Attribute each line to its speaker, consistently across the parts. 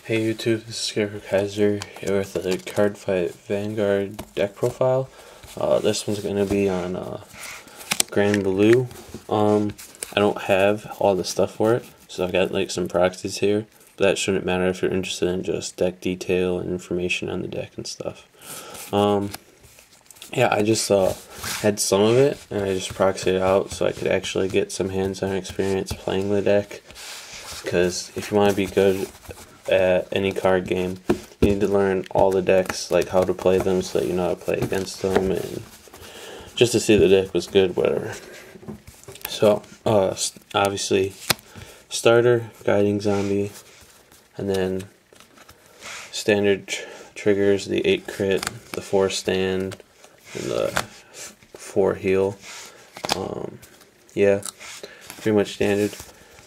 Speaker 1: Hey YouTube, this is Scarecrow Kaiser here with the Card Fight Vanguard deck profile. This one's going to be on Grandblue. I don't have all the stuff for it, so I've got like some proxies here, but that shouldn't matter if you're interested in just deck detail and information on the deck and stuff. Yeah, I just had some of it, and I just proxied it out so I could actually get some hands-on experience playing the deck, because if you want to be good at any card game, you need to learn all the decks, like how to play them so that you know how to play against them, and just to see the deck was good, whatever. So, obviously, starter, guiding zombie, and then standard triggers, the 8 crit, the 4 stand, and the 4 heal. Yeah, pretty much standard.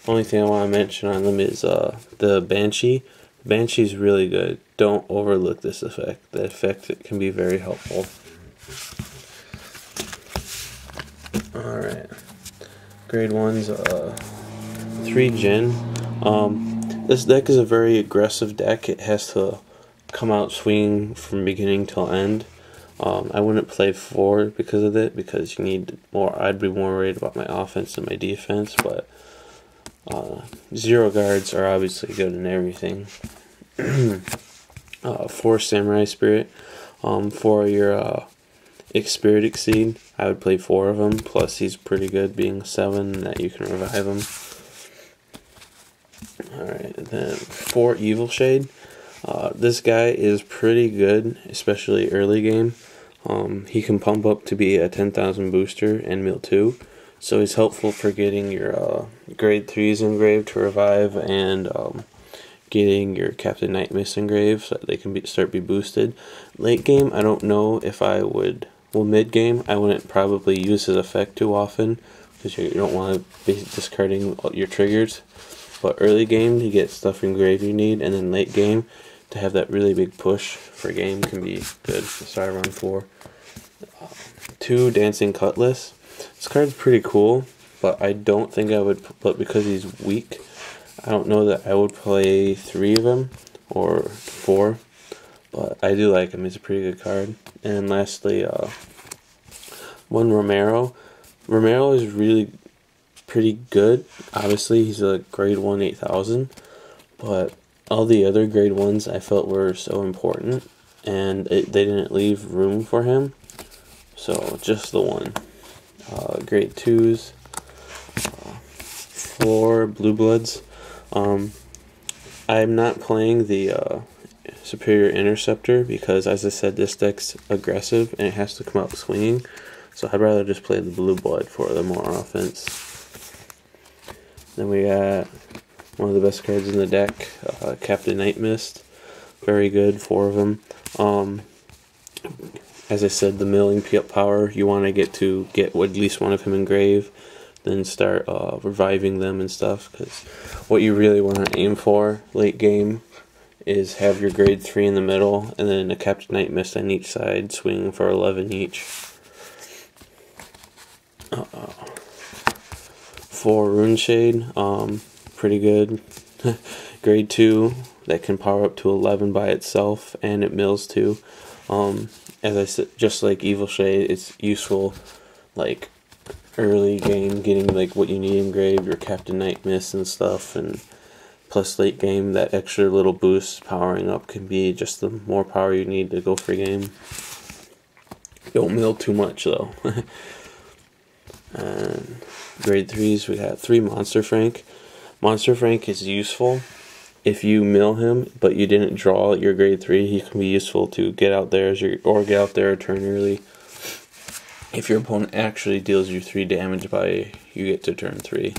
Speaker 1: Only thing I want to mention on them is the Banshee. Banshee's really good. Don't overlook this effect. The effect can be very helpful. Alright. Grade 1's 3 Gen. This deck is a very aggressive deck. It has to come out swinging from beginning till end. I wouldn't play 4 because of it, because you need more. I'd be more worried about my offense than my defense, but 0 guards are obviously good in everything. 4 Samurai Spirit. For your Spirit Exceed, I would play 4 of them, plus he's pretty good being 7 that you can revive him. Alright, then 4 Evil Shade. This guy is pretty good, especially early game. He can pump up to be a 10,000 booster and mill 2. So he's helpful for getting your grade 3s engraved to revive, and getting your Captain Knight Miss engraved so that they can start be boosted. Late game, I don't know if I would. Well, mid game, I wouldn't probably use his effect too often, because you don't want to be discarding your triggers. But early game, you get stuff engraved you need, and then late game, to have that really big push for game can be good. Start around 4. 2 Dancing Cutlass. This card's pretty cool, but I don't think I would, but because he's weak, I don't know that I would play 3 of him, or 4, but I do like him. He's a pretty good card. And lastly, 1 Romero. Romero is really pretty good. Obviously, he's a grade 1 8000, but all the other grade 1s I felt were so important, and they didn't leave room for him, so just the 1. Grade 2s, 4 Blue Bloods. I'm not playing the Superior Interceptor because, as I said, this deck's aggressive and it has to come out swinging, so I'd rather just play the Blue Blood for the more offense. Then we got one of the best cards in the deck, Captain Knight Mist. Very good, 4 of them. As I said, the milling power, you want to get at least one of him engraved, then start reviving them and stuff, because what you really want to aim for late game is have your grade 3 in the middle, and then a Captain Knight Mist on each side, swinging for 11 each. 4 Rune Shade, pretty good. Grade 2, that can power up to 11 by itself, and it mills too. As I said, just like Evil Shade, it's useful like early game, getting like what you need engraved, your Captain Knight Miss and stuff, and plus late game, that extra little boost powering up can be just the more power you need to go for game. Don't mill too much though. And grade 3s, we got 3 Monster Frank. Monster Frank is useful if you mill him, but you didn't draw your grade 3. He can be useful to get out there or get out there a turn early. If your opponent actually deals you 3 damage by you get to turn 3.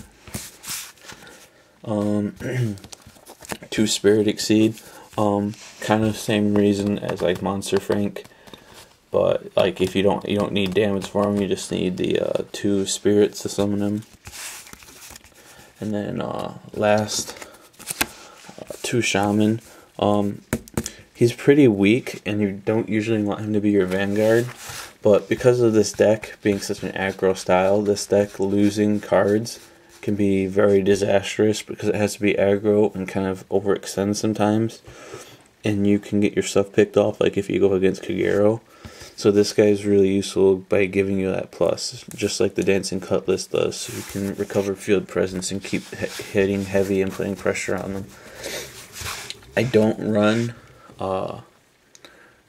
Speaker 1: 2 Spirit Exceed. Kind of same reason as like Monster Frank, but like if you don't need damage for him, you just need the 2 spirits to summon him. And then last, 2 Shaman. He's pretty weak, and you don't usually want him to be your Vanguard, but because of this deck being such an aggro style, this deck losing cards can be very disastrous because it has to be aggro and kind of overextend sometimes, and you can get your stuff picked off, like if you go against Kagero. So this guy is really useful by giving you that plus, just like the Dancing Cutlass does, so you can recover field presence and keep hitting heavy and putting pressure on them. I don't run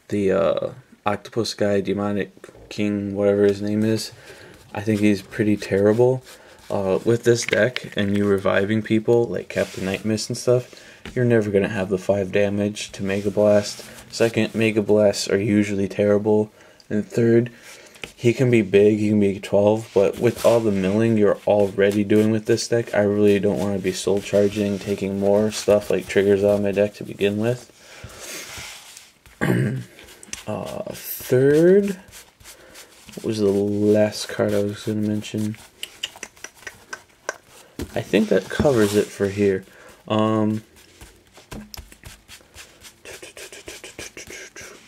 Speaker 1: the Octopus guy, Demonic King, whatever his name is. I think he's pretty terrible. With this deck and you reviving people like Captain Nightmist and stuff, you're never going to have the 5 damage to Mega Blast. Second, Mega Blasts are usually terrible. And third, he can be big, he can be 12, but with all the milling you're already doing with this deck, I really don't want to be soul charging, taking more stuff like triggers out of my deck to begin with. Third, what was the last card I was going to mention? I think that covers it for here.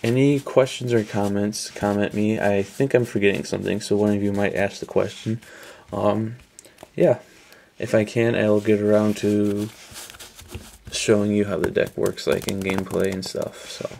Speaker 1: Any questions or comments, comment me. I think I'm forgetting something, so one of you might ask the question. Yeah, if I can, I'll get around to showing you how the deck works, like in gameplay and stuff. So.